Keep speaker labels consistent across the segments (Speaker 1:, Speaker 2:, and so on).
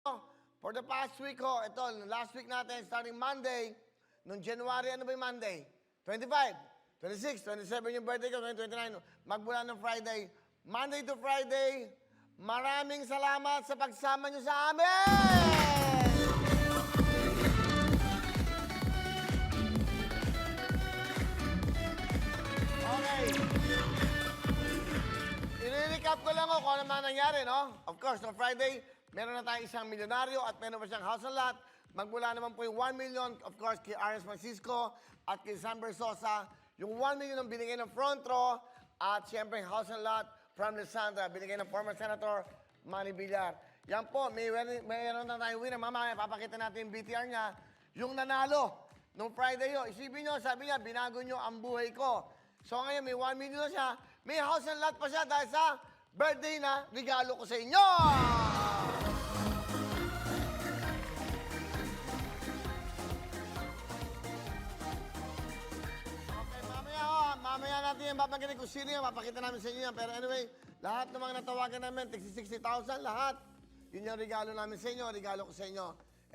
Speaker 1: For the past week ho, ito, last week natin, starting Monday, noong January, ano ba yung Monday? 25, 26, 27 yung birthday ko, 29, magmula ng Friday, Monday to Friday, maraming salamat sa pagsama nyo sa amin! Okay. I-recap ko lang kung ano mga nangyari, no? Of course, on Friday, meron na tayong isang milyonaryo at meron pa siyang house and lot. Magmula naman po yung 1 million, of course, kay Aris Francisco at kay Sam Bersosa. Yung 1 million ang binigay ng front row at siyempre yung house and lot from Lysandra, binigay ng former Senator Manny Villar. Yan po, mayroon na tayong winner. Mamaya, papakita natin yung BTR niya. Yung nanalo nung Friday yun. Isipin nyo, sabi niya, binago nyo ang buhay ko. So ngayon, may 1 million na siya. May house and lot pa siya dahil sa birthday na regalo ko sa inyo! Okay, mamaya natin yan papakita kung sino yan. Papakita namin sa inyo yan. Pero anyway, lahat ng mga natawagan namin, 60,000, lahat. Yun yung regalo namin sa inyo, regalo ko sa inyo.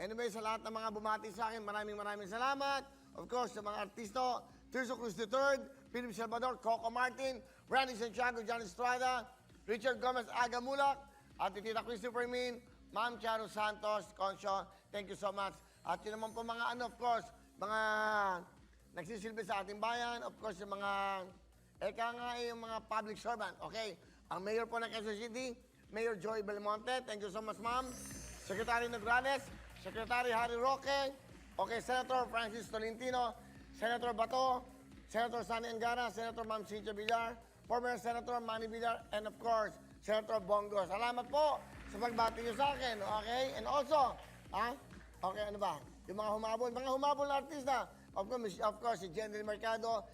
Speaker 1: Anyway, sa lahat ng mga bumati sa akin, maraming salamat. Of course, sa mga artisto, Tirso Cruz III, Philip Salvador, Coco Martin, Randy Santiago, John Estrada, Richard Gomez Agamulak, at Tita Christopher Min, Ma'am Charo Santos, Concho, thank you so much. At yun naman po mga of course, mga nagsisilbi sa ating bayan, of course, yung mga, yung mga public servant, okay? Ang mayor po ng Quezon City, Mayor Joy Belmonte, thank you so much, ma'am. Secretary Nograles, Secretary Harry Roque, okay, Senator Francis Tolentino, Senator Bato, Senator Sani Angara, Senator Ma'am Cynthia Villar, former Senator Manny Villar, and of course, Senator Bongo. Salamat po sa pagbati niyo sa akin, okay? And also, okay, ano ba? Yung mga humabol na artista. Of course, si Jenny Mercado.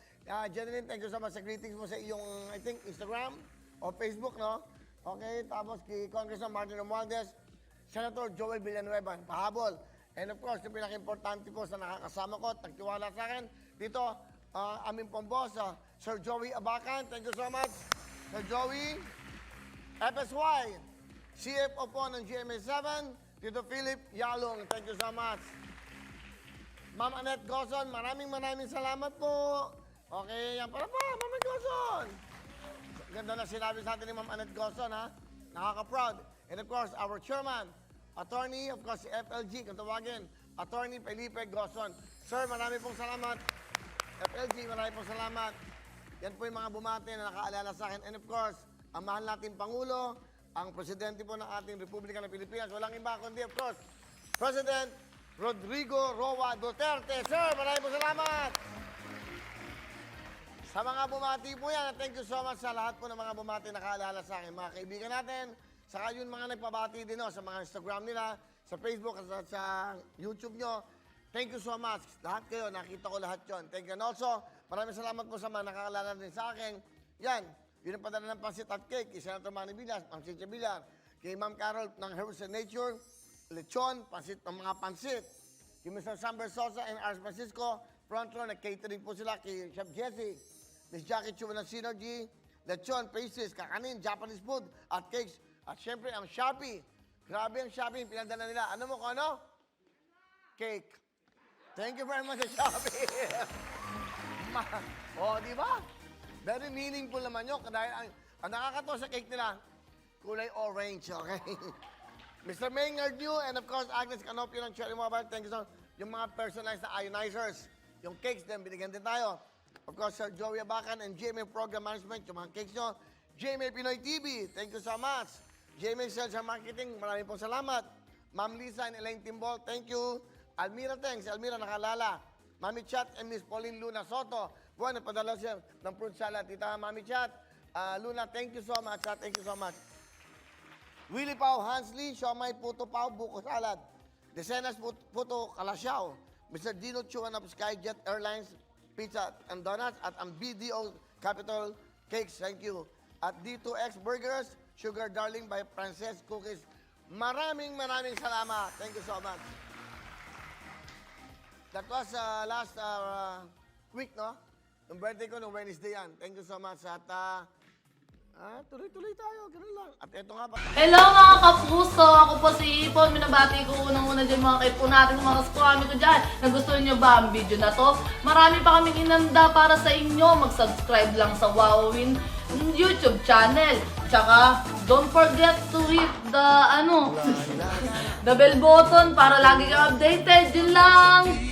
Speaker 1: Jenny, thank you so much sa greetings mo sa iyong, I think, Instagram o Facebook, no? Okay, tapos kay Congressman Martin Romualdez, Senator Joel Villanueva, pahabol. And of course, yung pinaka-importante po sa nakakasama ko, tagtiwala sa akin, dito, aming pong boss, Sir Joey Abacan, thank you so much. Sir Joey, FSY, CFO po ng GMA7, Tito Philip Yalong, thank you so much. Ma'am Annette Gozon, maraming salamat po. Okay, yan para pa, Ma'am Annette Gozon. Ganda na sinabi sa atin ni Ma'am Annette Gozon, ha? Nakaka-proud. And of course, our chairman, Attorney, of course, si FLG, kung tawagin, Attorney Felipe Gozon. Sir, marami pong salamat. FLG, marami pong salamat. Yan po yung mga bumati na nakaalala sa akin. And of course, ang mahal nating Pangulo, ang Presidente po ng ating Republika ng Pilipinas, walang iba kundi, of course, President Rodrigo Roa Duterte. Sir, marami pong salamat. Sa mga bumati po yan, thank you so much sa lahat po ng mga bumati na nakaalala sa akin. Mga kaibigan natin, saka yun mga nagpabati din sa mga Instagram nila, sa Facebook, sa YouTube nyo. Thank you so much. Lahat kayo, nakita ko lahat yon. Thank you. And also, maraming salamat po sa mga nakakaalala din sa akin. Yan, yun ang padala ng pansit at cake. Kay Senator Manny Villar, Ma'am Cynthia Villar. Kay Ma'am Carol ng Herbs and Nature, lechon, pansit ng mga pansit. Kay Mr. Sam Bersosa and Aris Francisco, front row, nag-catering po sila kay Chef Jessie. Miss Jackie Chua ng Synergy, lechon, pastries, kakanin, Japanese food, at cakes. At syempre, ang Shopee. Grabe ang Shopee, pinadala nila. Ano mo kung ano? Cake. Thank you very much sa Shopee. Di ba? Very meaningful naman yun. Dahil ang nakakatawa sa cake nila, kulay orange, okay? Mr. Maynard New, and of course, Agnes Canopio ng Cherry Mobile. Thank you so much. Yung mga personalized na ionizers, yung cakes din, binigyan din tayo. Of course, Sir Joey Abacan and GMA Program Management, yung mga cakes nyo. GMA Pinoy TV, thank you so much. GMA Sales and Marketing, maraming pong salamat. Ma'am Lisa and Elaine Timbol, thank you. Almira, thanks. Almira, nakalala. Mami Chat and Miss Pauline Luna Soto. Buwan, napadala siya ng fruit salad. Tita Mami Chat, Luna, thank you so much. Thank you so much. Willie Pao, Hansley, Siomay, Puto Pao, Buko Salad. Decenas Puto, Kalasyaw. Mr. Dino Chuan of Skyjet Airlines, Pizza and Donuts. At ang BDO Capital Cakes, thank you. At D2X Burgers, Sugar Darling by Princess Cookies. Maraming salamat. Thank you so much. That was last week, no? Yung birthday ko, no Wednesday yan. Thank you so much. At Tuloy-tuloy tayo, ganun lang. At eto nga pa.
Speaker 2: Hello mga kapuso! Ako po si Ipon. Minabati ko unang-una dyan mga kaipo natin, mga kaskwami ko dyan. Nagustuhan nyo ba ang video na to? Marami pa kaming inanda para sa inyo. Mag-subscribe lang sa Wowin YouTube channel. Tsaka, don't forget to hit the, the bell button para lagi kang updated. Yun lang!